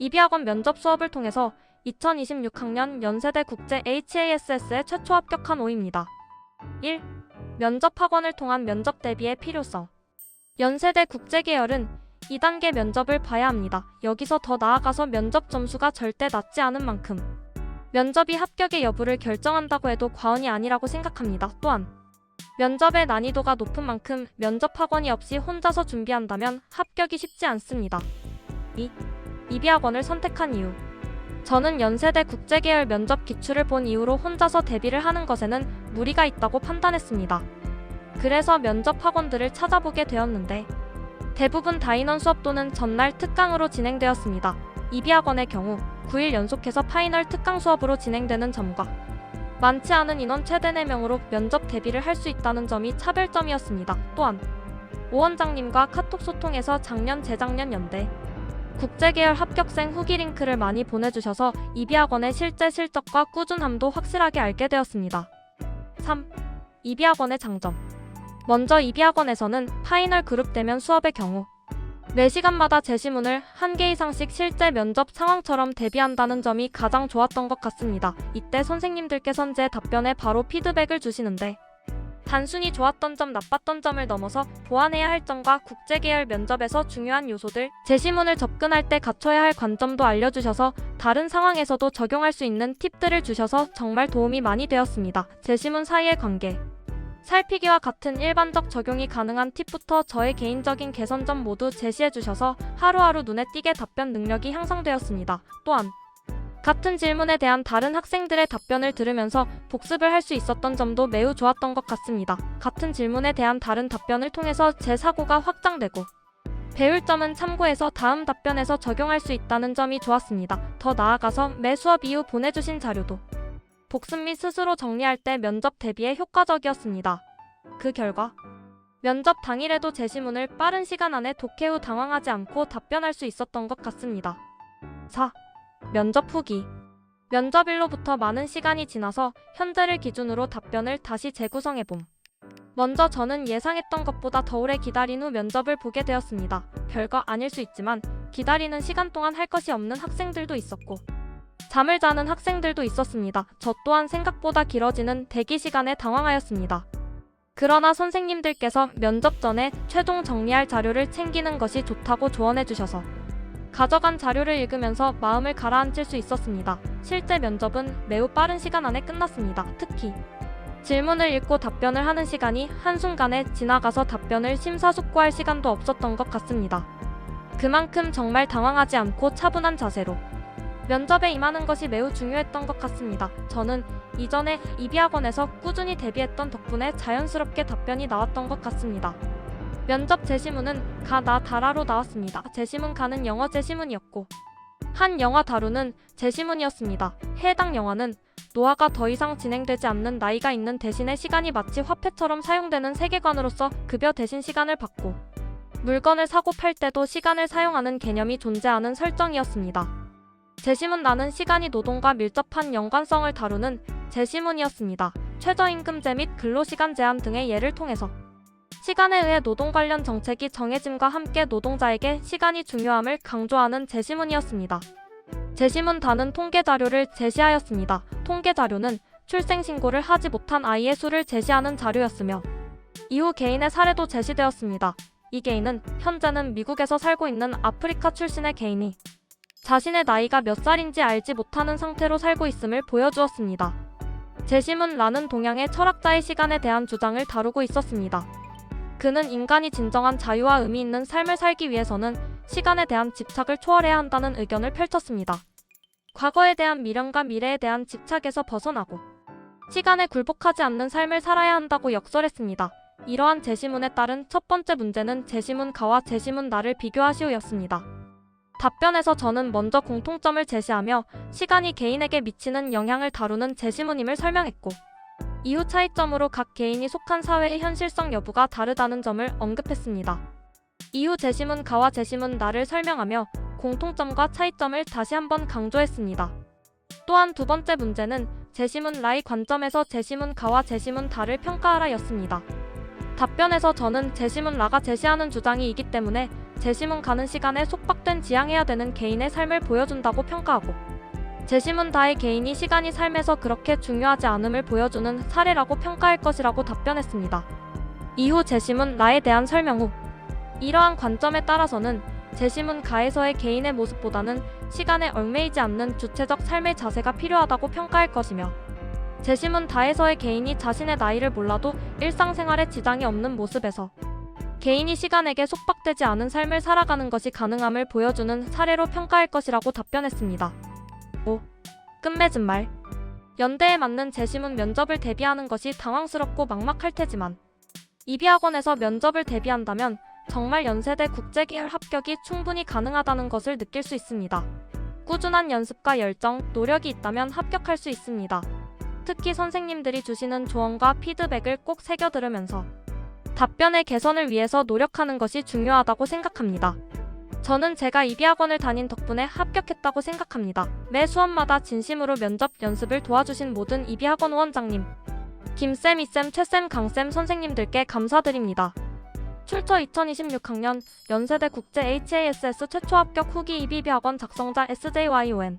이비학원 면접 수업을 통해서 2026학년 연세대 국제 HASS에 최초 합격한 오입니다. 1. 면접 학원을 통한 면접 대비의 필요성. 연세대 국제계열은 2단계 면접을 봐야 합니다. 여기서 더 나아가서 면접 점수가 절대 낮지 않은 만큼 면접이 합격의 여부를 결정한다고 해도 과언이 아니라고 생각합니다. 또한 면접의 난이도가 높은 만큼 면접 학원이 없이 혼자서 준비한다면 합격이 쉽지 않습니다. 2. 이비학원을 선택한 이유. 저는 연세대 국제계열 면접 기출을 본 이후로 혼자서 대비를 하는 것에는 무리가 있다고 판단했습니다. 그래서 면접 학원들을 찾아보게 되었는데 대부분 다인원 수업 또는 전날 특강으로 진행되었습니다. 이비학원의 경우 9일 연속해서 파이널 특강 수업으로 진행되는 점과 많지 않은 인원 최대 4명으로 면접 대비를 할 수 있다는 점이 차별점이었습니다. 또한 오 원장님과 카톡 소통에서 작년 재작년 연대 국제계열 합격생 후기 링크를 많이 보내주셔서 이비학원의 실제 실적과 꾸준함도 확실하게 알게 되었습니다. 3. 이비학원의 장점. 먼저 이비학원에서는 파이널 그룹 대면 수업의 경우 매 시간마다 제시문을 1개 이상씩 실제 면접 상황처럼 대비한다는 점이 가장 좋았던 것 같습니다. 이때 선생님들께선 제 답변에 바로 피드백을 주시는데 단순히 좋았던 점, 나빴던 점을 넘어서 보완해야 할 점과 국제계열 면접에서 중요한 요소들, 제시문을 접근할 때 갖춰야 할 관점도 알려주셔서 다른 상황에서도 적용할 수 있는 팁들을 주셔서 정말 도움이 많이 되었습니다. 제시문 사이의 관계, 살피기와 같은 일반적 적용이 가능한 팁부터 저의 개인적인 개선점 모두 제시해주셔서 하루하루 눈에 띄게 답변 능력이 향상되었습니다. 또한 같은 질문에 대한 다른 학생들의 답변을 들으면서 복습을 할 수 있었던 점도 매우 좋았던 것 같습니다. 같은 질문에 대한 다른 답변을 통해서 제 사고가 확장되고 배울 점은 참고해서 다음 답변에서 적용할 수 있다는 점이 좋았습니다. 더 나아가서 매 수업 이후 보내주신 자료도 복습 및 스스로 정리할 때 면접 대비에 효과적이었습니다. 그 결과 면접 당일에도 제시문을 빠른 시간 안에 독해 후 당황하지 않고 답변할 수 있었던 것 같습니다. 4. 면접 후기. 면접일로부터 많은 시간이 지나서 현재를 기준으로 답변을 다시 재구성해봄. 먼저 저는 예상했던 것보다 더 오래 기다린 후 면접을 보게 되었습니다. 별거 아닐 수 있지만 기다리는 시간 동안 할 것이 없는 학생들도 있었고 잠을 자는 학생들도 있었습니다. 저 또한 생각보다 길어지는 대기 시간에 당황하였습니다. 그러나 선생님들께서 면접 전에 최종 정리할 자료를 챙기는 것이 좋다고 조언해 주셔서 가져간 자료를 읽으면서 마음을 가라앉힐 수 있었습니다. 실제 면접은 매우 빠른 시간 안에 끝났습니다. 특히 질문을 읽고 답변을 하는 시간이 한순간에 지나가서 답변을 심사숙고할 시간도 없었던 것 같습니다. 그만큼 정말 당황하지 않고 차분한 자세로 면접에 임하는 것이 매우 중요했던 것 같습니다. 저는 이전에 이비학원에서 꾸준히 대비했던 덕분에 자연스럽게 답변이 나왔던 것 같습니다. 면접 제시문은 가, 나, 다라로 나왔습니다. 제시문 가는 영어 제시문이었고 한 영화 다루는 제시문이었습니다. 해당 영화는 노화가 더 이상 진행되지 않는 나이가 있는 대신에 시간이 마치 화폐처럼 사용되는 세계관으로서 급여 대신 시간을 받고 물건을 사고 팔 때도 시간을 사용하는 개념이 존재하는 설정이었습니다. 제시문 나는 시간이 노동과 밀접한 연관성을 다루는 제시문이었습니다. 최저임금제 및 근로시간 제한 등의 예를 통해서 시간에 의해 노동 관련 정책이 정해짐과 함께 노동자에게 시간이 중요함을 강조하는 제시문이었습니다. 제시문 다는 통계 자료를 제시하였습니다. 통계 자료는 출생신고를 하지 못한 아이의 수를 제시하는 자료였으며 이후 개인의 사례도 제시되었습니다. 이 개인은 현재는 미국에서 살고 있는 아프리카 출신의 개인이 자신의 나이가 몇 살인지 알지 못하는 상태로 살고 있음을 보여주었습니다. 제시문 라는 동양의 철학자의 시간에 대한 주장을 다루고 있었습니다. 그는 인간이 진정한 자유와 의미 있는 삶을 살기 위해서는 시간에 대한 집착을 초월해야 한다는 의견을 펼쳤습니다. 과거에 대한 미련과 미래에 대한 집착에서 벗어나고 시간에 굴복하지 않는 삶을 살아야 한다고 역설했습니다. 이러한 제시문에 따른 첫 번째 문제는 제시문 가와 제시문 나를 비교하시오였습니다. 답변에서 저는 먼저 공통점을 제시하며 시간이 개인에게 미치는 영향을 다루는 제시문임을 설명했고 이후 차이점으로 각 개인이 속한 사회의 현실성 여부가 다르다는 점을 언급했습니다. 이후 제시문 가와 제시문 나를 설명하며 공통점과 차이점을 다시 한번 강조했습니다. 또한 두 번째 문제는 제시문 라의 관점에서 제시문 가와 제시문 다를 평가하라 였습니다. 답변에서 저는 제시문 라가 제시하는 주장이 있기 때문에 재심문 가는 시간에 속박된 지향해야 되는 개인의 삶을 보여준다고 평가하고 재심문 다의 개인이 시간이 삶에서 그렇게 중요하지 않음을 보여주는 사례라고 평가할 것이라고 답변했습니다. 이후 재심문 나에 대한 설명 후 이러한 관점에 따라서는 재심문 가에서의 개인의 모습보다는 시간에 얽매이지 않는 주체적 삶의 자세가 필요하다고 평가할 것이며 재심문 다에서의 개인이 자신의 나이를 몰라도 일상생활에 지장이 없는 모습에서 개인이 시간에게 속박되지 않은 삶을 살아가는 것이 가능함을 보여주는 사례로 평가할 것이라고 답변했습니다. 5. 끝맺은 말. 연대에 맞는 재심문 면접을 대비하는 것이 당황스럽고 막막할 테지만 이비학원에서 면접을 대비한다면 정말 연세대 국제계열 합격이 충분히 가능하다는 것을 느낄 수 있습니다. 꾸준한 연습과 열정, 노력이 있다면 합격할 수 있습니다. 특히 선생님들이 주시는 조언과 피드백을 꼭 새겨 들으면서 답변의 개선을 위해서 노력하는 것이 중요하다고 생각합니다. 저는 제가 이비학원을 다닌 덕분에 합격했다고 생각합니다. 매 수업마다 진심으로 면접 연습을 도와주신 모든 이비학원 원장님, 김쌤, 이쌤, 최쌤, 강쌤 선생님들께 감사드립니다. 출처 2026학년 연세대 국제 HASS 최초 합격 후기 이비학원 작성자 SJYON